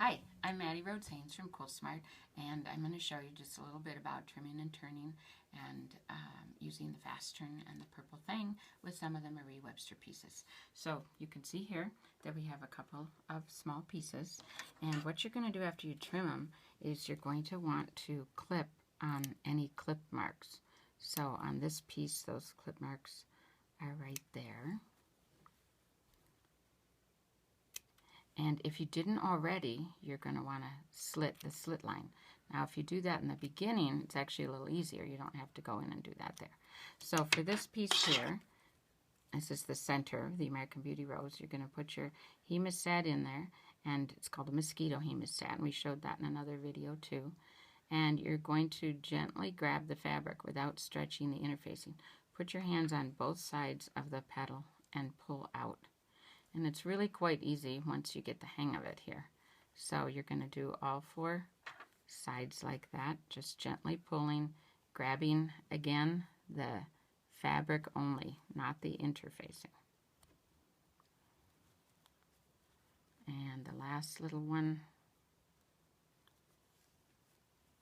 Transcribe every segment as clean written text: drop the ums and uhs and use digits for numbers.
Hi, I'm Mattie from Quiltsmart, and I'm going to show you just a little bit about trimming and turning and using the fast turn and the purple thing with some of the Marie Webster pieces. So you can see here that we have a couple of small pieces, and what you're going to do after you trim them is you're going to want to clip on any clip marks. So on this piece, those clip marks are right there. And if you didn't already, you're going to want to slit the slit line. Now, if you do that in the beginning, it's actually a little easier. You don't have to go in and do that there. So for this piece here, this is the center of the American Beauty Rose. You're going to put your hemostat in there, and it's called a mosquito hemostat, and we showed that in another video too. And you're going to gently grab the fabric without stretching the interfacing. Put your hands on both sides of the petal and pull out. And it's really quite easy once you get the hang of it here. So you're going to do all four sides like that, just gently pulling, grabbing again the fabric only, not the interfacing. And the last little one,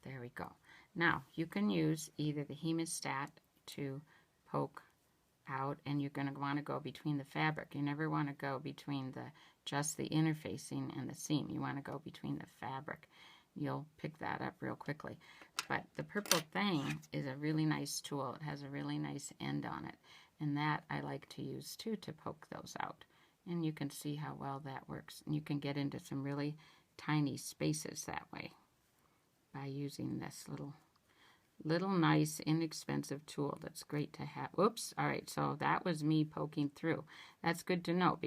there we go. Now you can use either the hemostat to poke out, and you're going to want to go between the fabric. You never want to go between just the interfacing and the seam. You want to go between the fabric. You'll pick that up real quickly. But the purple thing is a really nice tool. It has a really nice end on it, and that I like to use too to poke those out. And you can see how well that works. And you can get into some really tiny spaces that way by using this little nice inexpensive tool that's great to have. Whoops, all right, so that was me poking through. That's good to know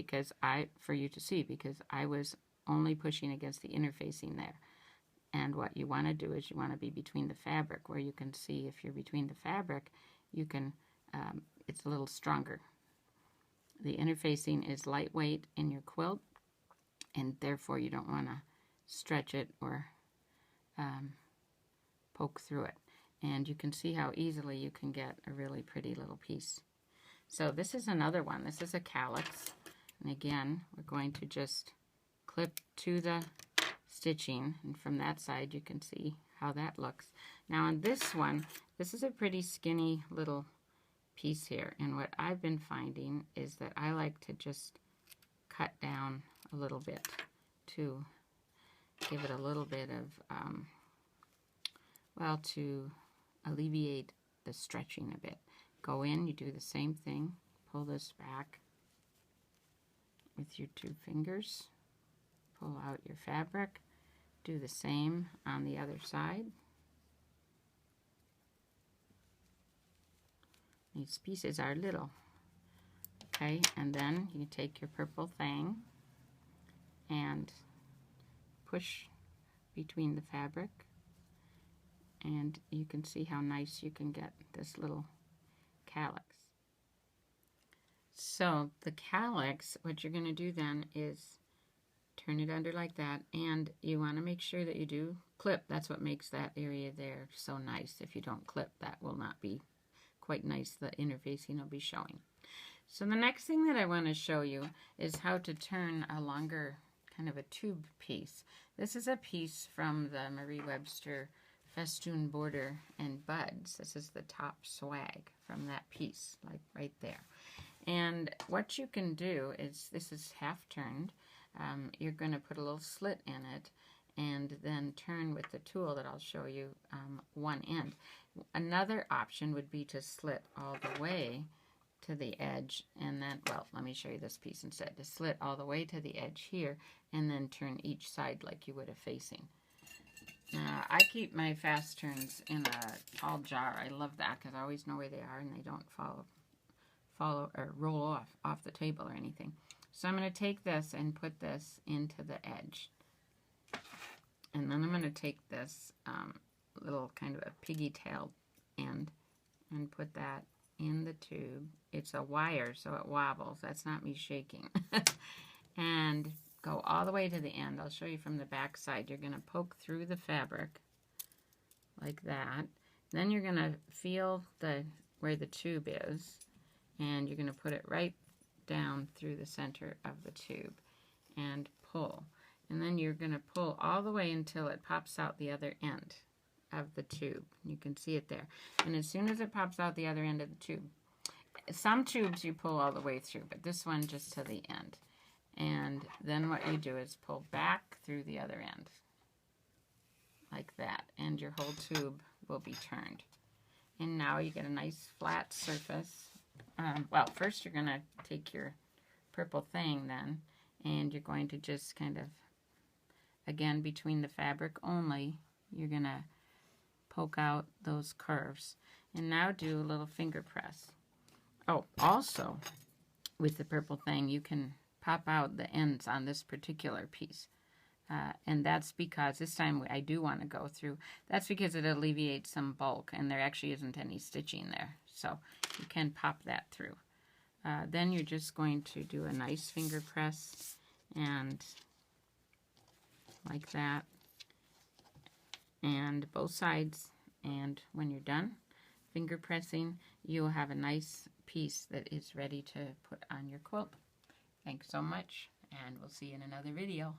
for you to see, because I was only pushing against the interfacing there. And what you want to do is you want to be between the fabric, where you can see if you're between the fabric, you can, it's a little stronger. The interfacing is lightweight in your quilt, and therefore you don't want to stretch it or poke through it. And you can see how easily you can get a really pretty little piece. So this is another one. This is a calyx. And again, we're going to just clip to the stitching. And from that side, you can see how that looks. Now on this one, this is a pretty skinny little piece here. And what I've been finding is that I like to just cut down a little bit to give it a little bit of, to alleviate the stretching a bit. Go in, you do the same thing, pull this back with your two fingers, pull out your fabric, do the same on the other side. These pieces are little, okay, and then you take your purple thing and push between the fabric, and you can see how nice you can get this little calyx. So the calyx, what you're going to do then is turn it under like that, and you want to make sure that you do clip. That's what makes that area there so nice. If you don't clip, that will not be quite nice. The interfacing will be showing. So the next thing that I want to show you is how to turn a longer kind of a tube piece. This is a piece from the Marie Webster Festoon Border and Buds. This is the top swag from that piece, like right there. And what you can do is, this is half turned. You're going to put a little slit in it and then turn with the tool that I'll show you one end. Another option would be to slit all the way to the edge, and then, well, let me show you this piece instead. To slit all the way to the edge here and then turn each side like you would a facing. Now, I keep my fast turns in a tall jar. I love that because I always know where they are and they don't follow or roll off the table or anything. So I'm going to take this and put this into the edge. And then I'm going to take this little kind of a piggy-tailed end and put that in the tube. It's a wire, so it wobbles. That's not me shaking. And go all the way to the end. I'll show you from the back side. You're going to poke through the fabric like that. Then you're going to feel where the tube is, and you're going to put it right down through the center of the tube and pull. And then you're going to pull all the way until it pops out the other end of the tube. You can see it there. And as soon as it pops out the other end of the tube, some tubes you pull all the way through, but this one just to the end. And then what you do is pull back through the other end, like that, and your whole tube will be turned. And now you get a nice flat surface. Well, first you're going to take your purple thing then, and you're going to just kind of, again, between the fabric only, you're going to poke out those curves. And now do a little finger press. Oh, also, with the purple thing, you can pop out the ends on this particular piece. And that's because, this time I do want to go through, that's because it alleviates some bulk, and there actually isn't any stitching there. So you can pop that through. Then you're just going to do a nice finger press, and like that, and both sides. And when you're done finger pressing, you'll have a nice piece that is ready to put on your quilt. Thanks so much, and we'll see you in another video.